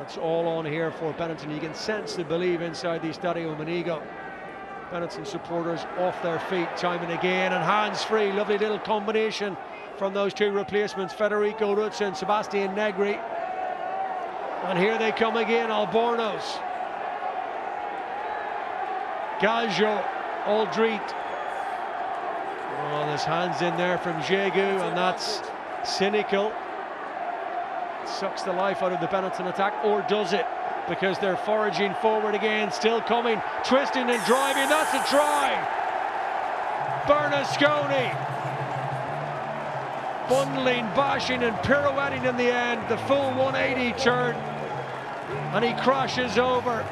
it's all on here for Benetton. You can sense the belief inside the Estadio Manigo. Benetton supporters off their feet time and again, and hands free. Lovely little combination from those two replacements, Federico Ruzza and Sebastian Negri. And here they come again, Albornoz. Gaggio, Aldrit. Oh, there's hands in there from Jegu, and that's cynical. It sucks the life out of the Benetton attack, or does it? Because they're foraging forward again, still coming, twisting and driving. That's a try. Bernasconi bundling, bashing and pirouetting in the end, the full 180 turn, and he crashes over.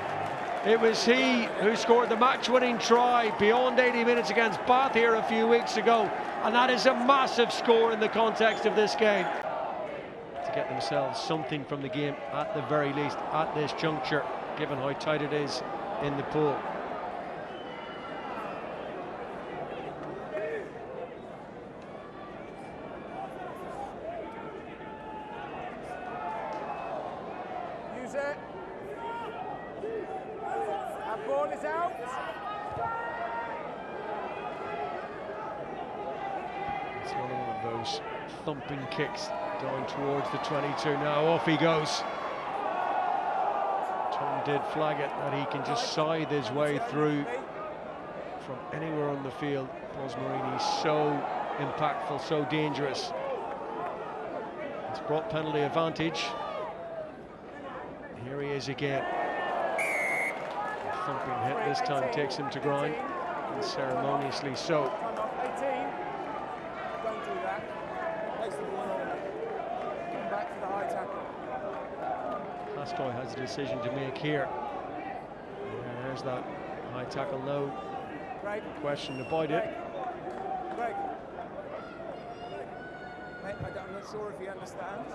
It was he who scored the match-winning try beyond 80 minutes against Bath here a few weeks ago, and that is a massive score in the context of this game. To get themselves something from the game at the very least at this juncture, given how tight it is in the pool. Use it. That ball is out. It's another one of those thumping kicks down towards the 22. Now off he goes. Tom did flag it that he can just scythe his way through from anywhere on the field. Bosmarini, so impactful, so dangerous. It's brought penalty advantage. Here he is again. A thumping hit this time takes him to ground, and ceremoniously so. Hastoy has a decision to make here. Yeah, there's that high tackle, no question about it. I'm not sure if he understands.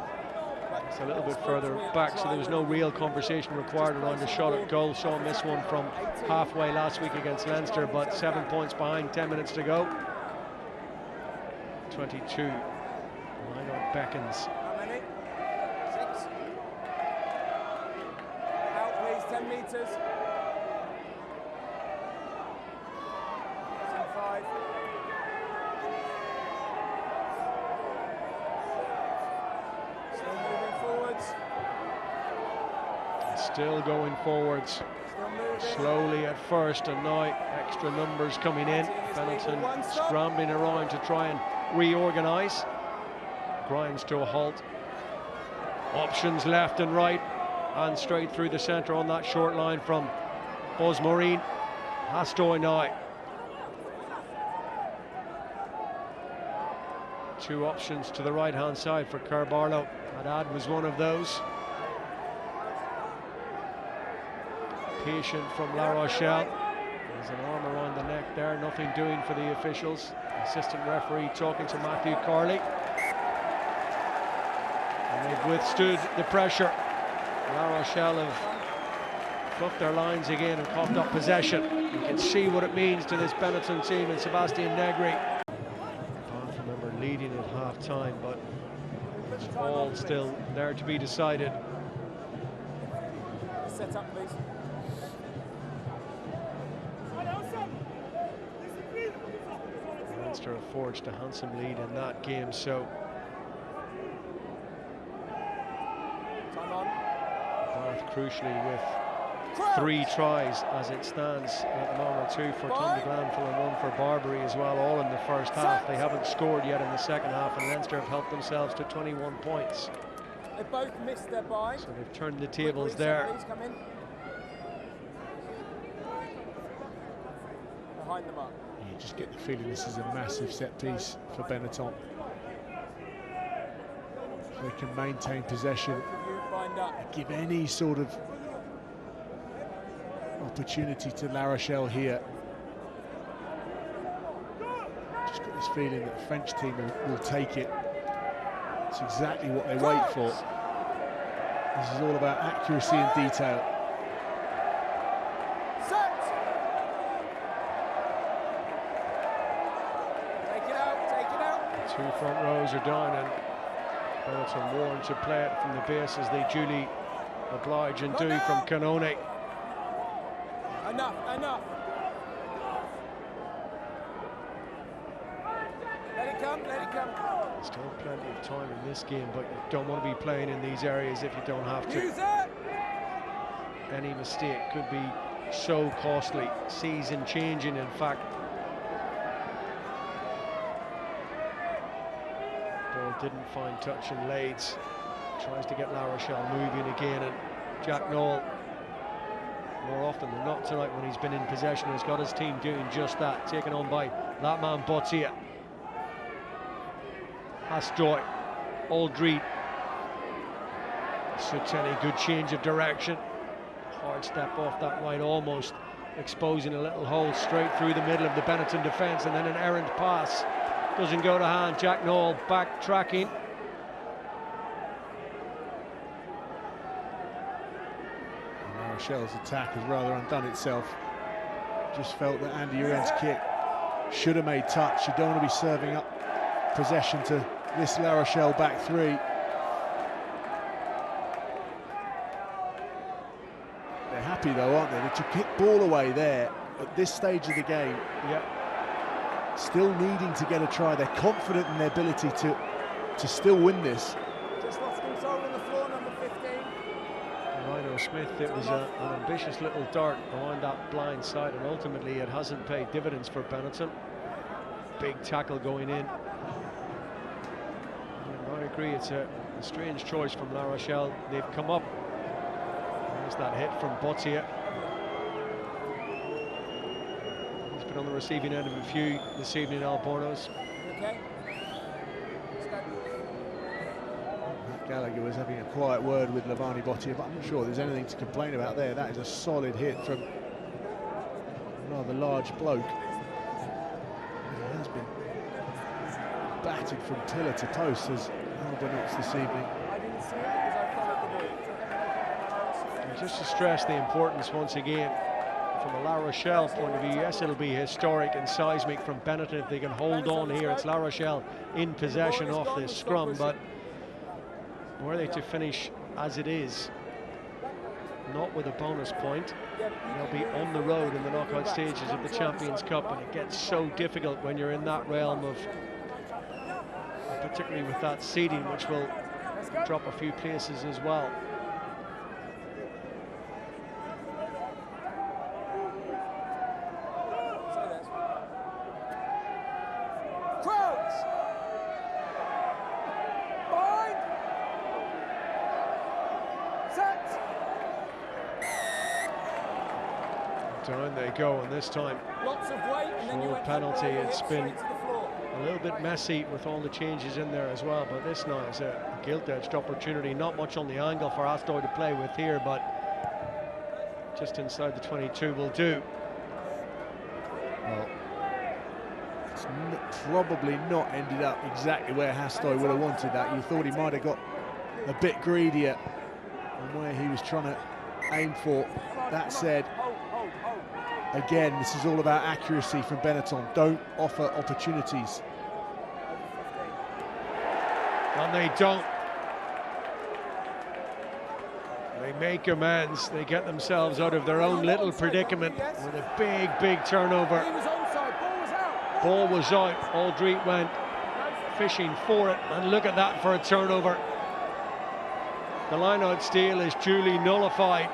It's a little bit further back, so there was no real conversation required around the shot at goal. Saw him miss one from halfway last week against Leinster, but 7 points behind, 10 minutes to go. 22. Lineup beckons. How many? 6. Out, please, 10 metres. 5. Still moving forwards. Still going forwards. Slowly at first, and now extra numbers coming in. Benetton scrambling around to try and reorganise. Grinds to a halt. Options left and right, and straight through the centre on that short line from Bosmarin. Hastoy now. Two options to the right-hand side for Carbarlo. Haddad was one of those. Patient from La Rochelle. There's an arm around the neck there, nothing doing for the officials. Assistant referee talking to Matthew Carley. And they've withstood the pressure. La Rochelle have fluffed their lines again and coughed up possession. You can see what it means to this Benetton team and Sebastian Negri. Bath, remember, leading at half-time, but it's all still there to be decided. Set up, please. Leinster have forged a handsome lead in that game, so Time on. Bath crucially with 3 tries as it stands at the moment. 2 for Tom de Glanville and 1 for Barbary as well, all in the first half. They haven't scored yet in the second half, and Leinster have helped themselves to 21 points. They both missed their bye. So they've turned the tables there. Please come in. Behind them up. You just get the feeling this is a massive set piece for Benetton. If they can maintain possession, give any sort of opportunity to La Rochelle here. Just got this feeling that the French team will take it. It's exactly what they wait for. This is all about accuracy and detail. Set. Take it out, take it out. 2 front rows are down, and Benetton warned to play it from the base as they duly oblige and do from Canone. Enough, enough. Let it come, let it come. Still plenty of time in this game, but you don't want to be playing in these areas if you don't have to. Use it! Any mistake could be so costly, season changing in fact. Ball didn't find touch in Leeds. Tries to get La Rochelle moving again, and Jack Noel, more often than not tonight when he's been in possession, has got his team doing just that, taken on by that man Bottia. Hastoy, Aldreed, Suteni, good change of direction. Hard step off that right, almost exposing a little hole straight through the middle of the Benetton defence, and then an errant pass. Doesn't go to hand. Jack Noel backtracking. Rochelle's attack has rather undone itself. Just felt that Andy Uren's kick should have made touch. You don't want to be serving up possession to this La Rochelle back three. They're happy though, aren't they? They took kick ball away there at this stage of the game. Yeah. Still needing to get a try. They're confident in their ability to still win this. Just lost control on the floor, number 15. Rhino Smith, it was an ambitious little dart around that blind side, and ultimately it hasn't paid dividends for Benetton. Big tackle going in. And I agree, it's a strange choice from La Rochelle. They've come up. There's that hit from Bottia. He's been on the receiving end of a few this evening, Albornoz. Okay. Gallagher was having a quiet word with Lavani Bottia, but I'm not sure there's anything to complain about there. That is a solid hit from a rather large bloke. He has been battered from pillar to post as Albornoz this evening. I didn't see it because I followed the ball. Just to stress the importance once again from a La Rochelle point of view, yes, it'll be historic and seismic from Benetton if they can hold on here. It's La Rochelle in possession off this scrum, but were they to finish as it is, not with a bonus point, they'll be on the road in the knockout stages of the Champions Cup, and it gets so difficult when you're in that realm of, particularly with that seeding, which will drop a few places as well. Down they go, and this time Lots of weight, and then you went penalty. It's been straight to the floor. a little bit messy with all the changes in there as well, but this now is a gilt-edged opportunity. Not much on the angle for Hastoy to play with here, but just inside the 22 will do. Well, it's probably not ended up exactly where Hastoy would have wanted that. You thought he might have got a bit greedier on where he was trying to aim for. That said, again, this is all about accuracy from Benetton. Don't offer opportunities. And they don't. They make amends. They get themselves out of their own little predicament with a big, big turnover. He was onside, ball was out. Ball was out. Aldreet went fishing for it, and look at that for a turnover. The line-out steal is duly nullified.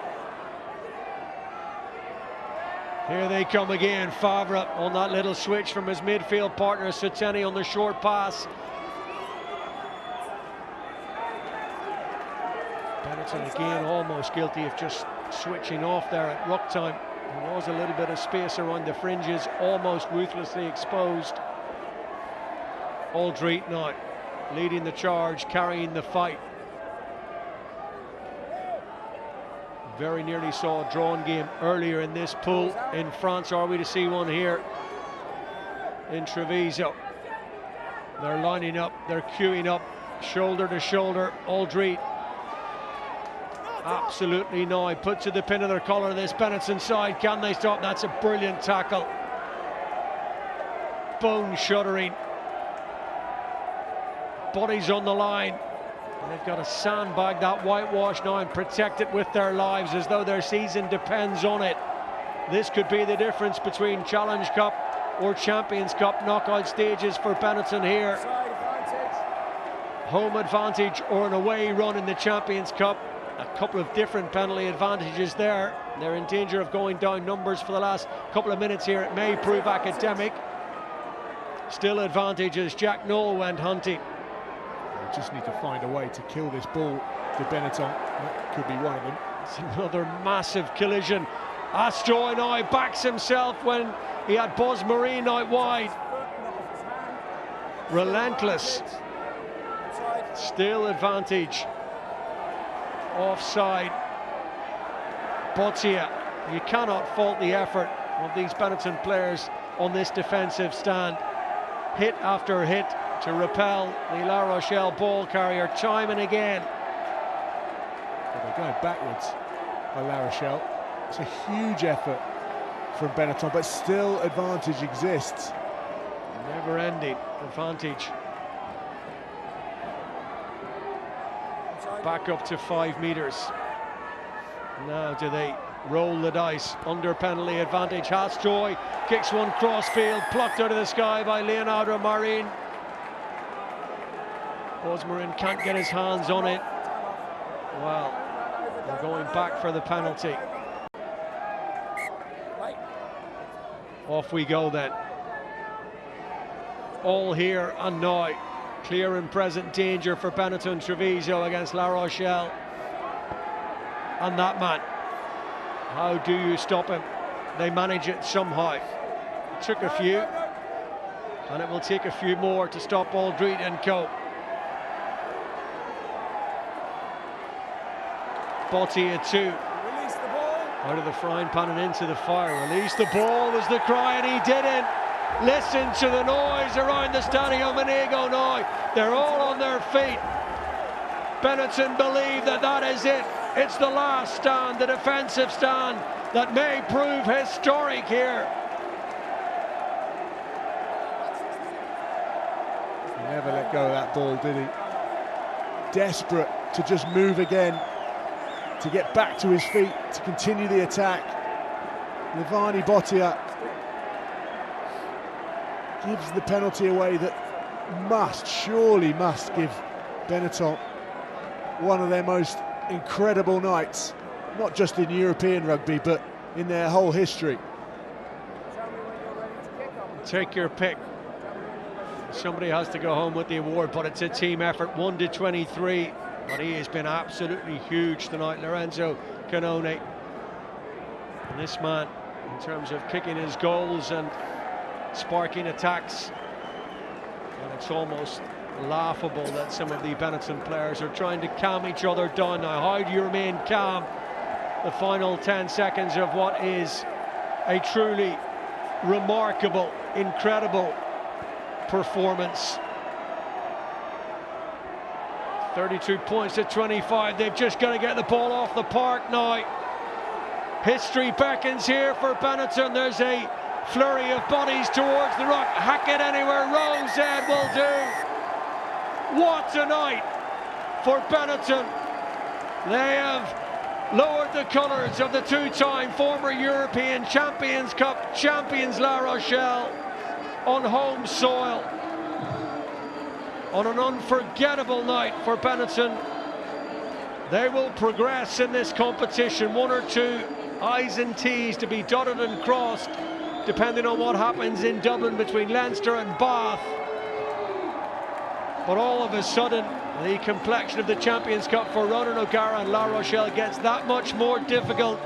Here they come again. Favre on that little switch from his midfield partner, Suteni on the short pass. Benetton again almost guilty of just switching off there at ruck time. There was a little bit of space around the fringes, almost ruthlessly exposed. Aldreet now leading the charge, carrying the fight. Very nearly saw a drawn game earlier in this pool in France. Are we to see one here in Treviso? They're lining up, they're queuing up, shoulder to shoulder. Aldreet absolutely now put to the pin of their collar this Benetton side. Can they stop? That's a brilliant tackle. Bone shuddering. Bodies on the line. They've got to sandbag that whitewash now and protect it with their lives as though their season depends on it. This could be the difference between Challenge Cup or Champions Cup knockout stages for Benetton here. Home advantage or an away run in the Champions Cup. A couple of different penalty advantages there. They're in danger of going down numbers for the last couple of minutes here. It may prove academic. Still advantage as Jack Noel went hunting. They just need to find a way to kill this ball to Benetton. That could be one of them. It's another massive collision. Astroy now backs himself when he had Buzz Marine out wide. Relentless. Still advantage. Offside. Bottia. You cannot fault the effort of these Benetton players on this defensive stand. Hit after hit to repel the La Rochelle ball carrier time and again. Well, they're going backwards by La Rochelle. It's a huge effort from Benetton, but still advantage exists. Never-ending advantage. Back up to 5 meters. Now do they roll the dice? Under penalty advantage. Hasjoy kicks one crossfield, plucked out of the sky by Leonardo Marin. Marin can't get his hands on it. Well, they're going back for the penalty. Off we go then. All here and now. Clear and present danger for Benetton Treviso against La Rochelle. And that man, how do you stop him? They manage it somehow. It took a few, and it will take a few more to stop Aldreet and co. Bottia too. Out of the frying pan and into the fire. Release the ball was the cry, and he didn't. Listen to the noise around the Stadio Monego now. They're all on their feet. Benetton believe that that is it. It's the last stand, the defensive stand that may prove historic here. He never let go of that ball, did he? Desperate to just move again, to get back to his feet, to continue the attack. Levani Bottia gives the penalty away that surely must give Benetton one of their most incredible nights, not just in European rugby, but in their whole history. Take your pick. Somebody has to go home with the award, but it's a team effort, 1-23. But he has been absolutely huge tonight, Lorenzo Canone. And this man, in terms of kicking his goals and sparking attacks, and it's almost laughable that some of the Benetton players are trying to calm each other down now. How do you remain calm the final 10 seconds of what is a truly remarkable, incredible performance? 32 points to 25. They've just got to get the ball off the park now. History beckons here for Benetton. There's a flurry of bodies towards the ruck. Hackett anywhere, Rosehead will do. What a night for Benetton. They have lowered the colours of the two-time former European Champions Cup champions La Rochelle on home soil. On an unforgettable night for Benetton. They will progress in this competition. One or two I's and T's to be dotted and crossed, depending on what happens in Dublin between Leinster and Bath. But all of a sudden, the complexion of the Champions Cup for Ronan O'Gara and La Rochelle gets that much more difficult.